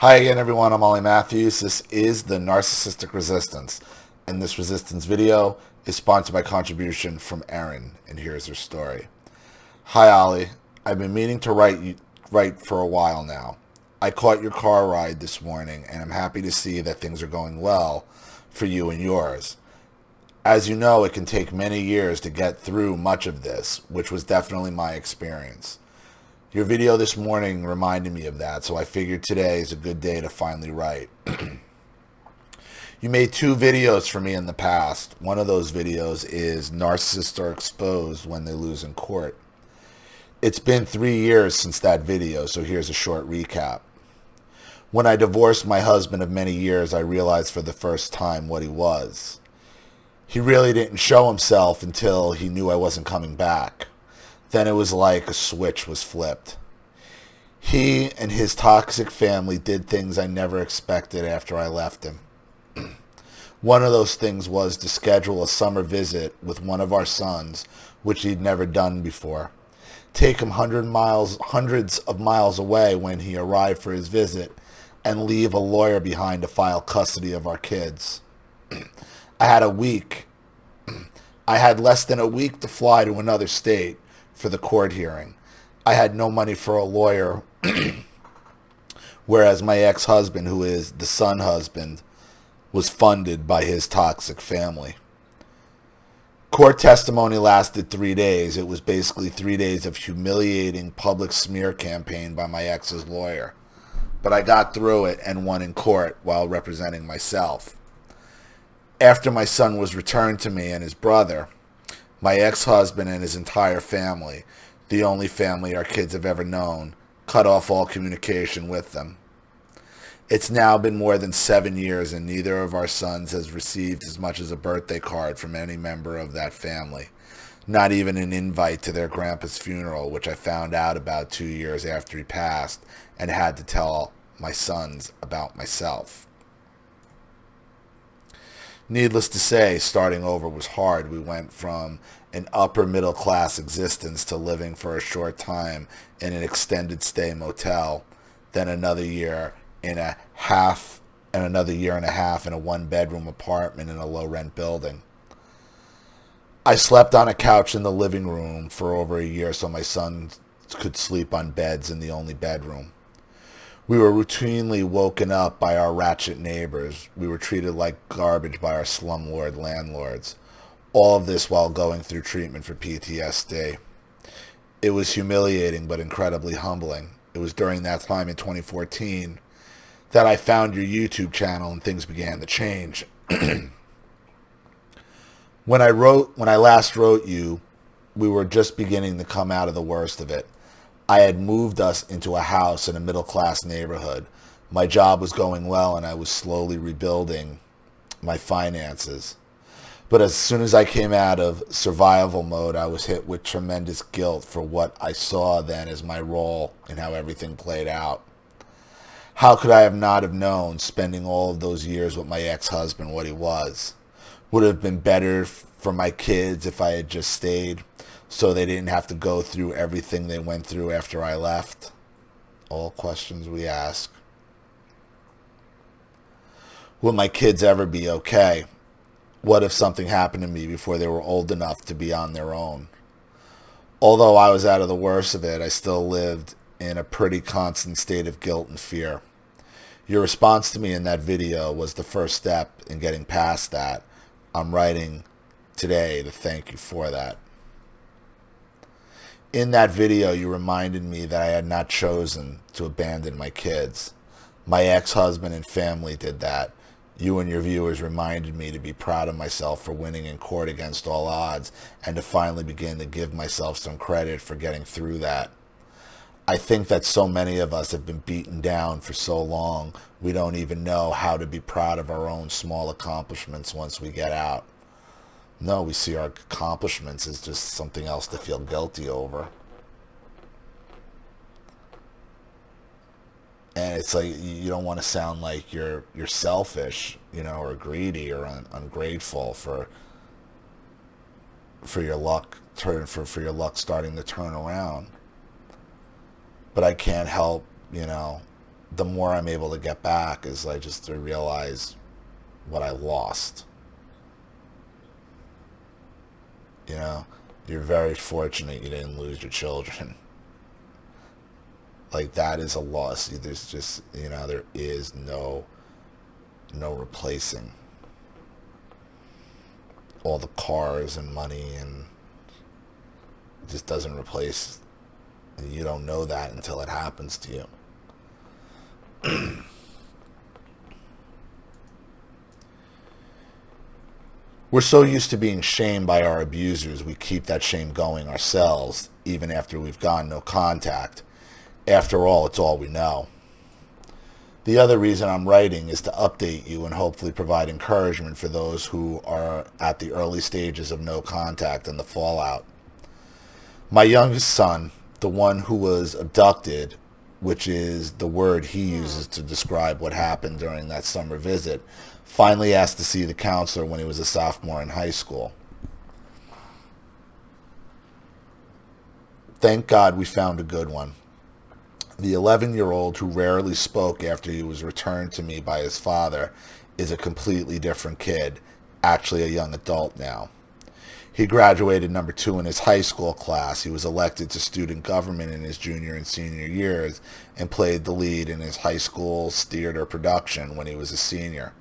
Hi again, everyone. I'm Ollie Matthews. This is the Narcissistic Resistance, and this resistance video is sponsored by contribution from Erin, and here's her story. Hi, Ollie. I've been meaning to write for a while now. I caught your car ride this morning, and I'm happy to see that things are going well for you and yours. As you know, it can take many years to get through much of this, which was definitely my experience. Your video this morning reminded me of that, so I figured today is a good day to finally write. You made two videos for me in the past. One of those videos is Narcissists Are Exposed When They Lose in Court. It's been 3 years since that video, so here's a short recap. When I divorced my husband of many years, I realized for the first time what he was. He really didn't show himself until he knew I wasn't coming back. Then it was like a switch was flipped. He and his toxic family did things I never expected after I left him. One of those things was to schedule a summer visit with one of our sons, which he'd never done before. Take him hundreds of miles away when he arrived for his visit, and leave a lawyer behind to file custody of our kids. I had less than a week to fly to another state for the court hearing. I had no money for a lawyer, whereas my ex-husband, who is the son husband, was funded by his toxic family. Court testimony lasted 3 days. It was basically 3 days of humiliating public smear campaign by my ex's lawyer. But I got through it and won in court while representing myself. After my son was returned to me and his brother, my ex-husband and his entire family, the only family our kids have ever known, cut off all communication with them. It's now been more than 7 years, and neither of our sons has received as much as a birthday card from any member of that family. Not even an invite to their grandpa's funeral, which I found out about 2 years after he passed and had to tell my sons about myself. Needless to say, starting over was hard. We went from an upper middle class existence to living for a short time in an extended stay motel, then another year and a half in a one-bedroom apartment in a low-rent building. I slept on a couch in the living room for over a year so my sons could sleep on beds in the only bedroom. We were routinely woken up by our ratchet neighbors. We were treated like garbage by our slumlord landlords. All of this while going through treatment for PTSD. It was humiliating but incredibly humbling. It was during that time in 2014 that I found your YouTube channel and things began to change. When I last wrote you, we were just beginning to come out of the worst of it. I had moved us into a house in a middle-class neighborhood. My job was going well, and I was slowly rebuilding my finances. But as soon as I came out of survival mode, I was hit with tremendous guilt for what I saw then as my role and how everything played out. How could I not have known, spending all of those years with my ex-husband, what he was? Would it have been better for my kids if I had just stayed, so they didn't have to go through everything they went through after I left? All questions we ask. Will my kids ever be okay? What if something happened to me before they were old enough to be on their own? Although I was out of the worst of it, I still lived in a pretty constant state of guilt and fear. Your response to me in that video was the first step in getting past that. I'm writing today to thank you for that. In that video, you reminded me that I had not chosen to abandon my kids. My ex-husband and family did that. You and your viewers reminded me to be proud of myself for winning in court against all odds and to finally begin to give myself some credit for getting through that. I think that so many of us have been beaten down for so long, we don't even know how to be proud of our own small accomplishments once we get out. No, we see our accomplishments as just something else to feel guilty over. And it's like you don't want to sound like you're selfish, or greedy or ungrateful for your luck for your luck starting to turn around. But I can't help, the more I'm able to get back is like just to realize what I lost. You know, you're very fortunate you didn't lose your children. Like that is a loss. There's just, there is no replacing all the cars and money, and it just doesn't replace. You don't know that until it happens to you. We're so used to being shamed by our abusers, we keep that shame going ourselves, even after we've gone no contact. After all, it's all we know. The other reason I'm writing is to update you and hopefully provide encouragement for those who are at the early stages of no contact and the fallout. My youngest son, the one who was abducted, which is the word he uses to describe what happened during that summer visit, finally asked to see the counselor when he was a sophomore in high school. Thank God we found a good one. The 11-year-old who rarely spoke after he was returned to me by his father is a completely different kid, actually a young adult now. He graduated number 2 in his high school class. He was elected to student government in his junior and senior years and played the lead in his high school's theater production when he was a senior.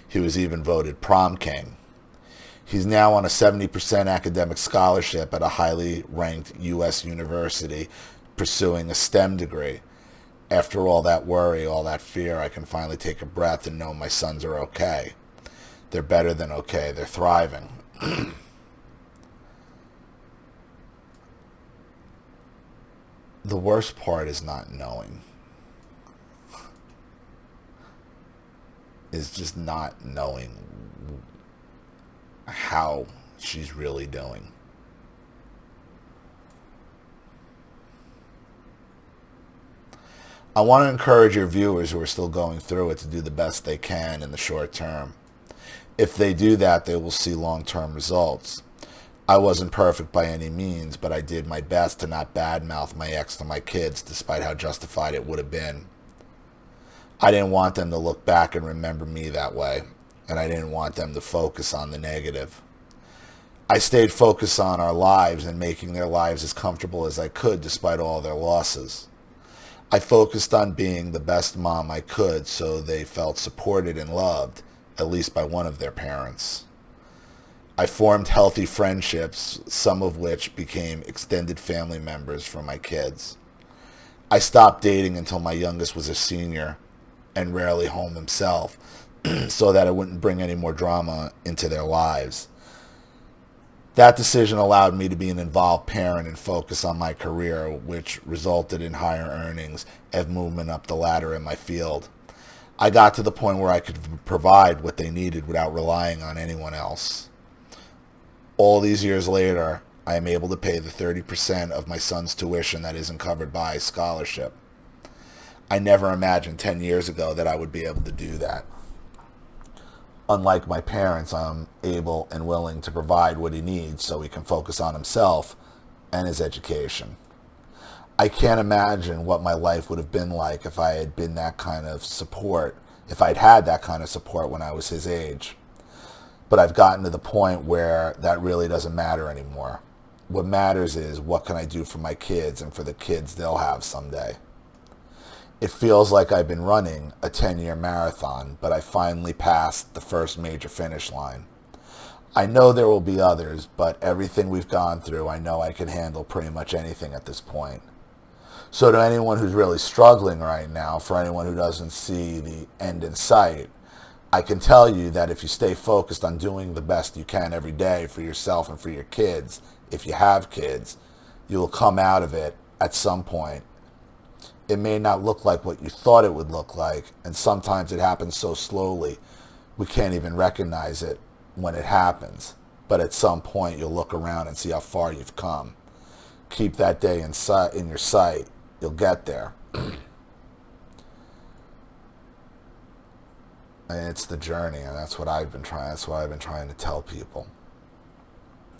He was even voted prom king. He's now on a 70% academic scholarship at a highly ranked U.S. university pursuing a STEM degree. After all that worry, all that fear, I can finally take a breath and know my sons are okay. They're better than okay. They're thriving. The worst part is not knowing. Is just not knowing how she's really doing. I want to encourage your viewers who are still going through it to do the best they can in the short term. If they do that, they will see long-term results. I wasn't perfect by any means, but I did my best to not badmouth my ex to my kids, despite how justified it would have been. I didn't want them to look back and remember me that way, and I didn't want them to focus on the negative. I stayed focused on our lives and making their lives as comfortable as I could despite all their losses. I focused on being the best mom I could so they felt supported and loved, at least by one of their parents. I formed healthy friendships, some of which became extended family members for my kids. I stopped dating until my youngest was a senior and rarely home himself, so that it wouldn't bring any more drama into their lives. That decision allowed me to be an involved parent and focus on my career, which resulted in higher earnings and movement up the ladder in my field. I got to the point where I could provide what they needed without relying on anyone else. All these years later, I am able to pay the 30% of my son's tuition that isn't covered by a scholarship. I never imagined 10 years ago that I would be able to do that. Unlike my parents, I'm able and willing to provide what he needs so he can focus on himself and his education. I can't imagine what my life would have been like if I had been that kind of support, if I'd had that kind of support when I was his age. But I've gotten to the point where that really doesn't matter anymore. What matters is what can I do for my kids and for the kids they'll have someday. It feels like I've been running a 10-year marathon, but I finally passed the first major finish line. I know there will be others, but everything we've gone through, I know I can handle pretty much anything at this point. So to anyone who's really struggling right now, for anyone who doesn't see the end in sight, I can tell you that if you stay focused on doing the best you can every day for yourself and for your kids, if you have kids, you will come out of it at some point. It may not look like what you thought it would look like, and sometimes it happens so slowly we can't even recognize it when it happens. But at some point you'll look around and see how far you've come. Keep that day in your sight. You'll get there. And it's the journey, and that's what I've been trying. That's what I've been trying to tell people.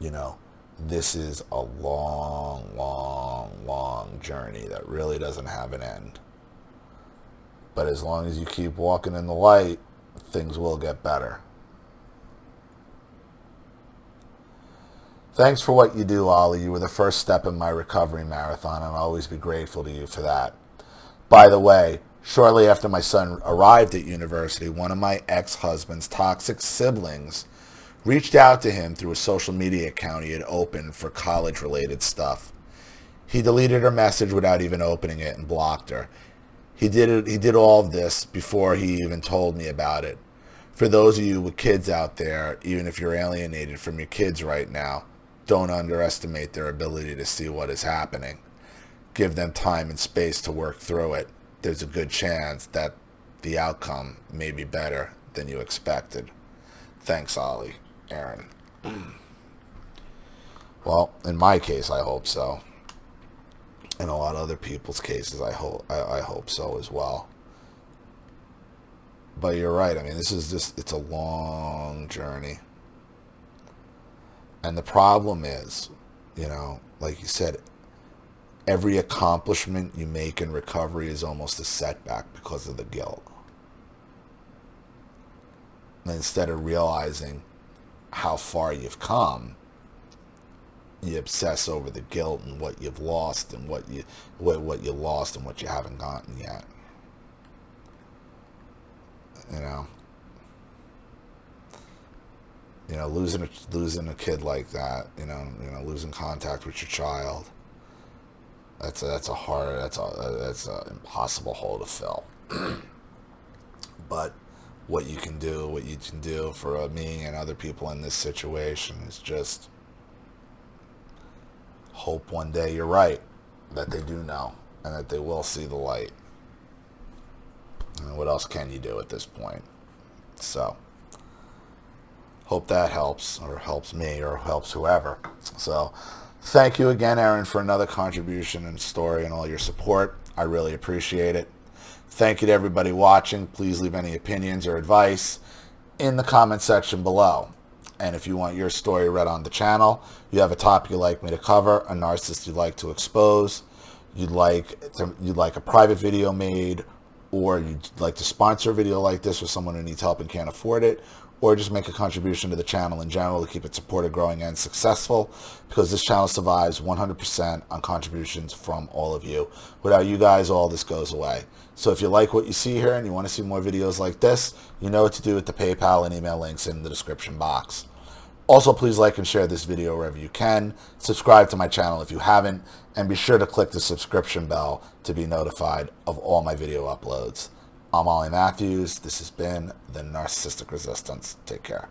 You know, this is a long, long, long journey that really doesn't have an end. But as long as you keep walking in the light, things will get better. Thanks for what you do, Ollie. You were the first step in my recovery marathon, and I'll always be grateful to you for that. By the way, shortly after my son arrived at university, one of my ex-husband's toxic siblings reached out to him through a social media account he had opened for college-related stuff. He deleted her message without even opening it and blocked her. He did all of this before he even told me about it. For those of you with kids out there, even if you're alienated from your kids right now, don't underestimate their ability to see what is happening. Give them time and space to work through it. There's a good chance that the outcome may be better than you expected. Thanks, Ollie. Aaron. Well, in my case, I hope so. In a lot of other people's cases, I hope so as well. But you're right. I mean, it's a long journey. And the problem is, like you said, every accomplishment you make in recovery is almost a setback because of the guilt. And instead of realizing how far you've come, you obsess over the guilt and what you've lost and what you lost and what you haven't gotten yet. Losing a kid like that, losing contact with your child. That's an impossible hole to fill. But what you can do for me and other people in this situation is just hope one day you're right, that they do know and that they will see the light. And what else can you do at this point? So hope that helps, or helps me, or helps whoever. So thank you again, Aaron, for another contribution and story and all your support. I really appreciate it. Thank you to everybody watching. Please leave any opinions or advice in the comment section below. And if you want your story read on the channel, you have a topic you'd like me to cover, a narcissist you'd like to expose, you'd like a private video made, or you'd like to sponsor a video like this with someone who needs help and can't afford it, or just make a contribution to the channel in general to keep it supported, growing, and successful, because this channel survives 100% on contributions from all of you. Without you guys, all this goes away. So if you like what you see here and you want to see more videos like this, you know what to do with the PayPal and email links in the description box. Also, please like and share this video wherever you can. Subscribe to my channel if you haven't, and be sure to click the subscription bell to be notified of all my video uploads. I'm Ollie Matthews. This has been the Narcissistic Resistance. Take care.